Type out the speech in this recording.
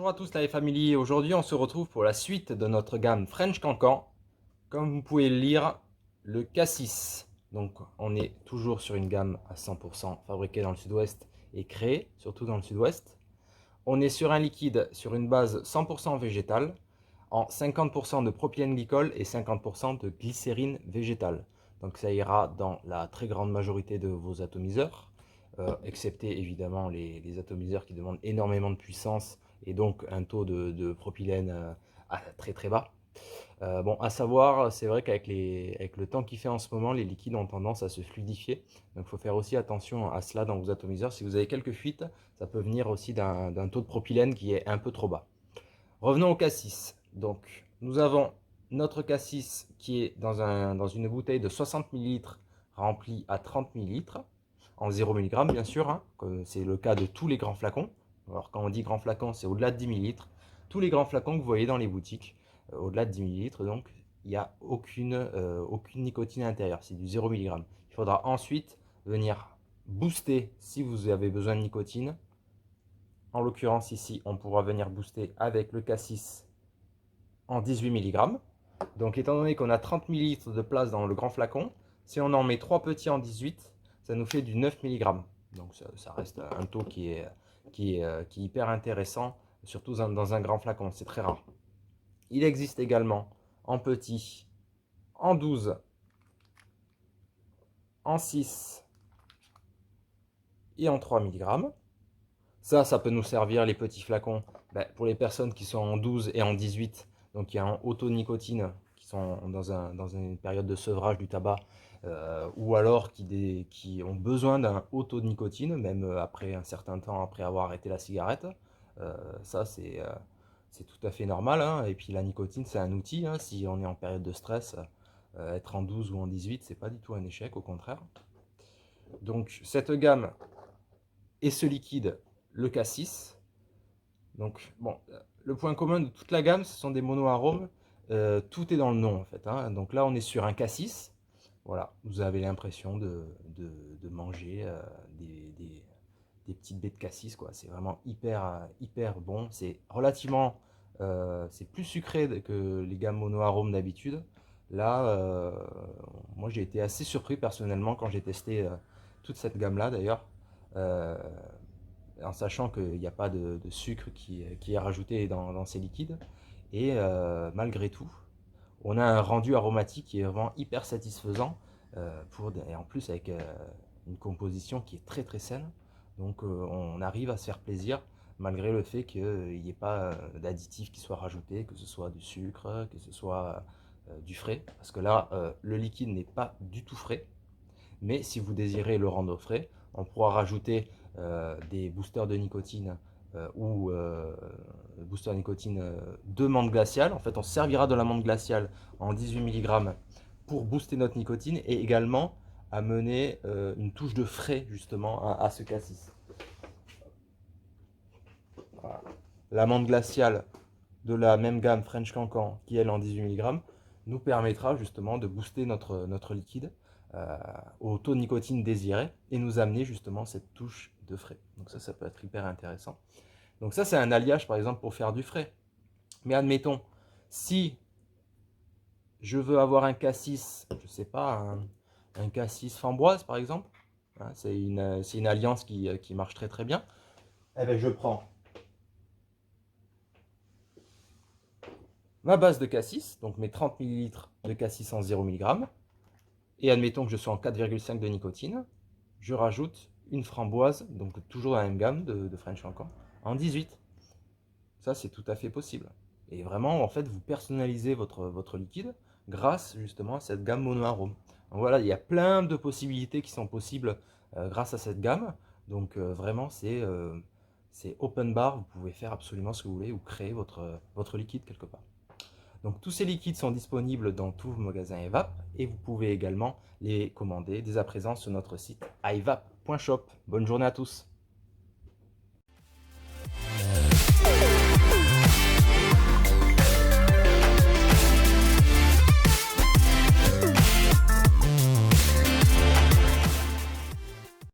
Bonjour à tous la Family, aujourd'hui on se retrouve pour la suite de notre gamme French Cancan. Comme vous pouvez le lire, le Cassis. Donc on est toujours sur une gamme à 100% fabriquée dans le sud-ouest et créée surtout dans le sud-ouest. On est sur un liquide sur une base 100% végétale en 50% de propylène glycol et 50% de glycérine végétale. Donc ça ira dans la très grande majorité de vos atomiseurs, excepté évidemment les atomiseurs qui demandent énormément de puissance et donc un taux de propylène très très bas. Bon, à savoir, c'est vrai qu'avec le temps qu'il fait en ce moment, les liquides ont tendance à se fluidifier. Donc il faut faire aussi attention à cela dans vos atomiseurs. Si vous avez quelques fuites, ça peut venir aussi d'un taux de propylène qui est un peu trop bas. Revenons au cassis. Donc nous avons notre cassis qui est dans une bouteille de 60 ml remplie à 30 ml en 0 mg bien sûr, hein, c'est le cas de tous les grands flacons. Alors quand on dit grand flacon, c'est au-delà de 10 ml. Tous les grands flacons que vous voyez dans les boutiques, au-delà de 10 ml, donc il n'y a aucune nicotine à l'intérieur, c'est du 0 mg. Il faudra ensuite venir booster si vous avez besoin de nicotine. En l'occurrence ici, on pourra venir booster avec le cassis en 18 mg. Donc étant donné qu'on a 30 ml de place dans le grand flacon, si on en met 3 petits en 18, ça nous fait du 9 mg. Donc ça reste un taux qui est hyper intéressant, surtout dans un grand flacon, c'est très rare. Il existe également en petit, en 12, en 6 et en 3 mg. Ça peut nous servir, les petits flacons, pour les personnes qui sont en 12 et en 18, donc qui ont auto-nicotine, qui sont dans une période de sevrage du tabac, ou alors qui ont besoin d'un auto-nicotine, même après un certain temps, après avoir arrêté la cigarette. Ça, c'est tout à fait normal, hein. Et puis la nicotine, c'est un outil, hein. Si on est en période de stress, être en 12 ou en 18, c'est pas du tout un échec, au contraire. Donc cette gamme et ce liquide, le cassis. Donc, bon, le point commun de toute la gamme, ce sont des monoarômes. Tout est dans le nom, en fait, hein. Donc là, on est sur un cassis. Voilà, vous avez l'impression de manger des petites baies de cassis, quoi. C'est vraiment hyper bon. C'est relativement... c'est plus sucré que les gammes monoarômes d'habitude. Là, moi, j'ai été assez surpris, personnellement, quand j'ai testé toute cette gamme-là, d'ailleurs. Euh, en sachant qu'il n'y a pas de sucre qui est rajouté dans ces liquides. Et malgré tout, on a un rendu aromatique qui est vraiment hyper satisfaisant, et en plus avec une composition qui est très saine. Donc on arrive à se faire plaisir malgré le fait qu'il n'y ait pas d'additifs qui soient rajoutés, que ce soit du sucre, que ce soit du frais. Parce que là, le liquide n'est pas du tout frais. Mais si vous désirez le rendre frais, on pourra rajouter des boosters de nicotine ou boosters de nicotine de menthe glaciale. En fait, on servira de la menthe glaciale en 18 mg pour booster notre nicotine et également amener une touche de frais justement à ce cassis. Voilà. La menthe glaciale de la même gamme French Cancan qui elle en 18 mg nous permettra justement de booster notre liquide au taux de nicotine désiré et nous amener justement cette touche de frais. Donc ça peut être hyper intéressant. Donc ça, c'est un alliage par exemple pour faire du frais. Mais admettons, si je veux avoir un cassis, je sais pas, un cassis framboise par exemple, hein, c'est une alliance qui marche très bien, eh bien je prends ma base de cassis, donc mes 30 ml de cassis en 0 mg, et admettons que je sois en 4,5 de nicotine, je rajoute une framboise, donc toujours dans la même gamme de French Cancan, en 18. Ça, c'est tout à fait possible. Et vraiment, en fait, vous personnalisez votre liquide grâce justement à cette gamme monoarôme. Donc voilà, il y a plein de possibilités qui sont possibles grâce à cette gamme. Donc vraiment, c'est open bar, vous pouvez faire absolument ce que vous voulez ou créer votre liquide quelque part. Donc tous ces liquides sont disponibles dans tous vos magasins Evap et vous pouvez également les commander dès à présent sur notre site ivap.shop. Bonne journée à tous.